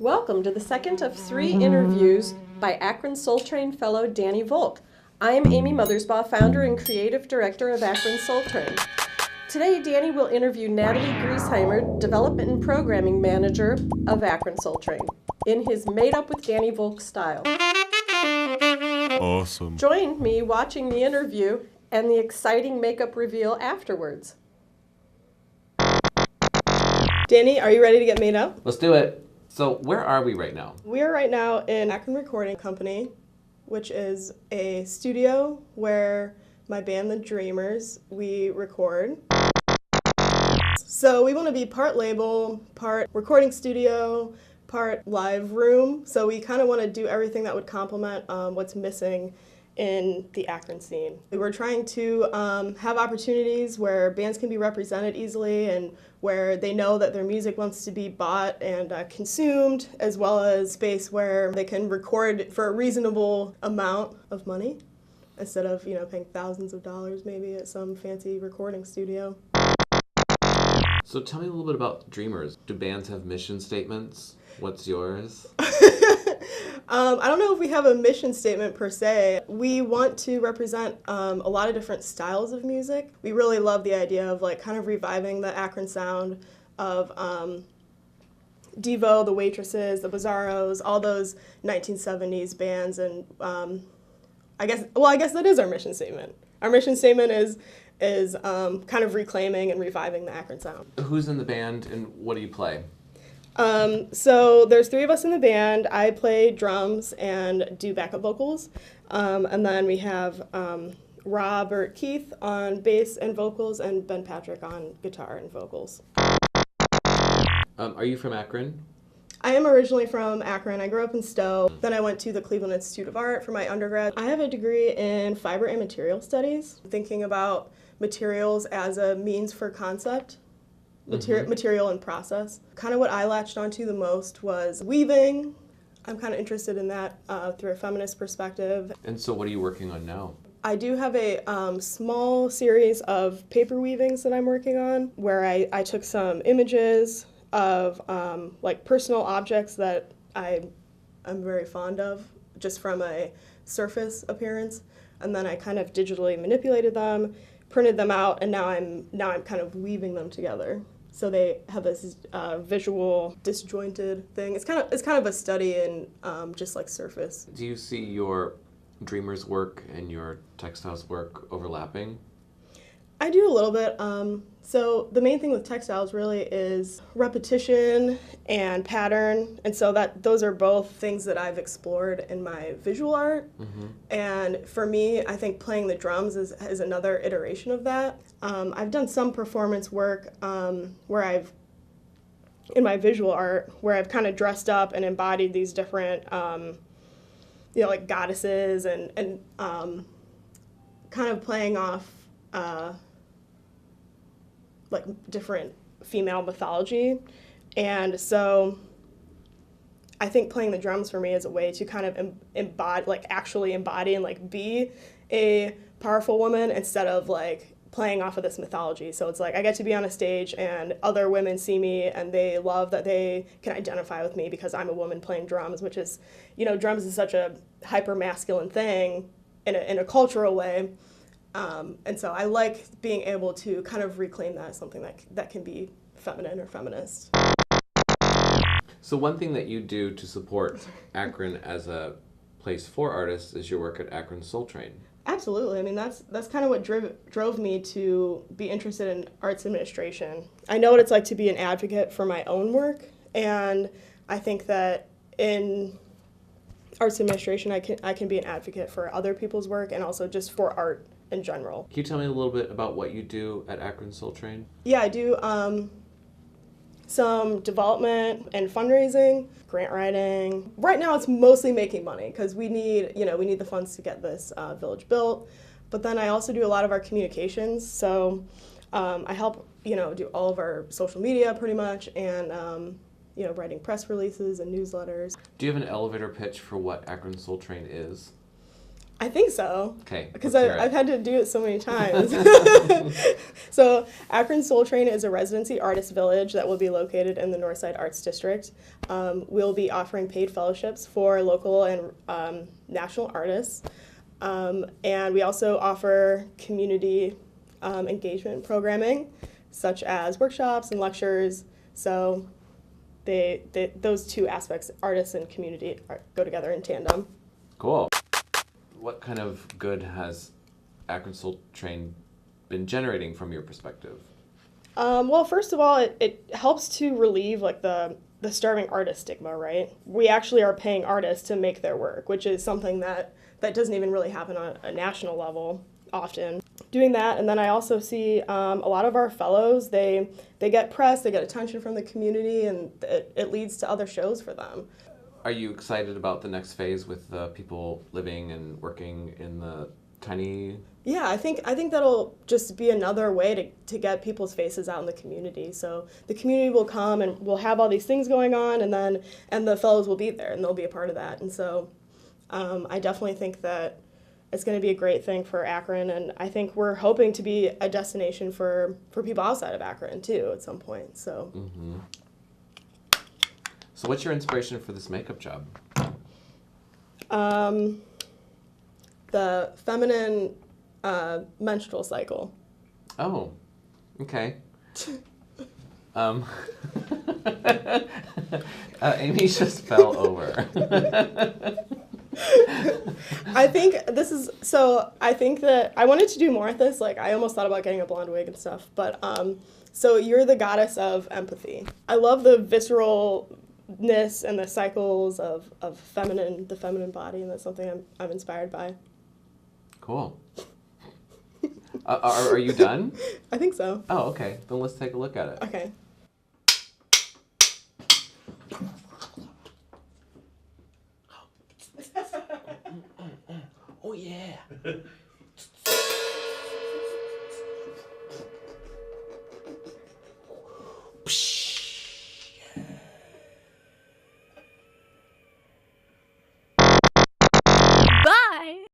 Welcome to the second of 3 interviews by Akron Soul Train fellow Danny Volk. I am Amy Mothersbaugh, founder and creative director of Akron Soul Train. Today, Danny will interview NATALIE GRIESHAMMER, development and programming manager of Akron Soul Train, in his Made Up with Danny Volk style. Awesome. Join me watching the interview and the exciting makeup reveal afterwards. Danny, are you ready to get made up? Let's do it. So where are we right now? We are right now in Akron Recording Company, which is a studio where my band, The Dreamers, we record. So we want to be part label, part recording studio, part live room. So we kind of want to do everything that would complement what's missing in the Akron scene. We're trying to have opportunities where bands can be represented easily and where they know that their music wants to be bought and consumed, as well as space where they can record for a reasonable amount of money instead of, paying thousands of dollars maybe at some fancy recording studio. So tell me a little bit about Dreamers. Do bands have mission statements? What's yours? I don't know if we have a mission statement per se. We want to represent a lot of different styles of music. We really love the idea of kind of reviving the Akron sound of Devo, the Waitresses, the Bizarros, all those 1970s bands, and I guess that is our mission statement. Our mission statement is kind of reclaiming and reviving the Akron sound. Who's in the band and what do you play? So there's 3 of us in the band. I play drums and do backup vocals. And then we have Robert Keith on bass and vocals and Ben Patrick on guitar and vocals. Are you from Akron? I am originally from Akron. I grew up in Stowe. Then I went to the Cleveland Institute of Art for my undergrad. I have a degree in fiber and material studies, thinking about materials as a means for concept. Material and process. Kind of what I latched onto the most was weaving. I'm kind of interested in that through a feminist perspective. And so what are you working on now? I do have a small series of paper weavings that I'm working on where I took some images of personal objects that I'm very fond of just from a surface appearance, and then I kind of digitally manipulated them, printed them out, and now I'm kind of weaving them together. So they have this visual disjointed thing. It's kind of a study in just like surface. Do you see your Dreamers work and your textiles work overlapping? I do a little bit. So the main thing with textiles really is repetition and pattern, and so those are both things that I've explored in my visual art. And for me, I think playing the drums is another iteration of that. I've done some performance work where in my visual art, where I've kind of dressed up and embodied these different, like goddesses and kind of playing off like different female mythology. And so I think playing the drums for me is a way to kind of actually embody and be a powerful woman instead of playing off of this mythology. So it's I get to be on a stage and other women see me and they love that they can identify with me because I'm a woman playing drums, which is, drums is such a hyper masculine thing in a cultural way. And so I like being able to kind of reclaim that as something that can be feminine or feminist. So one thing that you do to support Akron as a place for artists is your work at Akron Soul Train. Absolutely. I mean, that's kind of what drove me to be interested in arts administration. I know what it's like to be an advocate for my own work, and I think that in arts administration I can be an advocate for other people's work and also just for art in general. Can you tell me a little bit about what you do at Akron Soul Train? Yeah, I do some development and fundraising, grant writing. Right now it's mostly making money because we need the funds to get this village built. But then I also do a lot of our communications. So I help do all of our social media pretty much, and writing press releases and newsletters. Do you have an elevator pitch for what Akron Soul Train is? I think so. Okay. Because let's hear I've it. had to do it so many times. So Akron Soul Train is a residency artist village that will be located in the Northside Arts District. We'll be offering paid fellowships for local and national artists. And we also offer community engagement programming, such as workshops and lectures. So those two aspects, artists and community, go together in tandem. Cool. What kind of good has Akron Soul Train been generating from your perspective? Well, first of all, it helps to relieve like the starving artist stigma, right? We actually are paying artists to make their work, which is something that doesn't even really happen on a national level often. Doing that, and then I also see a lot of our fellows, they get press, they get attention from the community, and it leads to other shows for them. Are you excited about the next phase with people living and working in the tiny? Yeah, I think that'll just be another way to get people's faces out in the community. So the community will come and we'll have all these things going on, and the fellows will be there and they'll be a part of that. And so I definitely think that it's going to be a great thing for Akron, and I think we're hoping to be a destination for people outside of Akron too at some point. So. Mm-hmm. So what's your inspiration for this makeup job? The feminine menstrual cycle. Oh, okay. Amy just fell over. I think that I wanted to do more with this. Like, I almost thought about getting a blonde wig and stuff. But so you're the goddess of empathy. I love the visceralness and the cycles of the feminine body, and that's something I'm inspired by. Cool. Are you done? I think so. Oh, okay. Then let's take a look at it. Okay. Oh, yeah.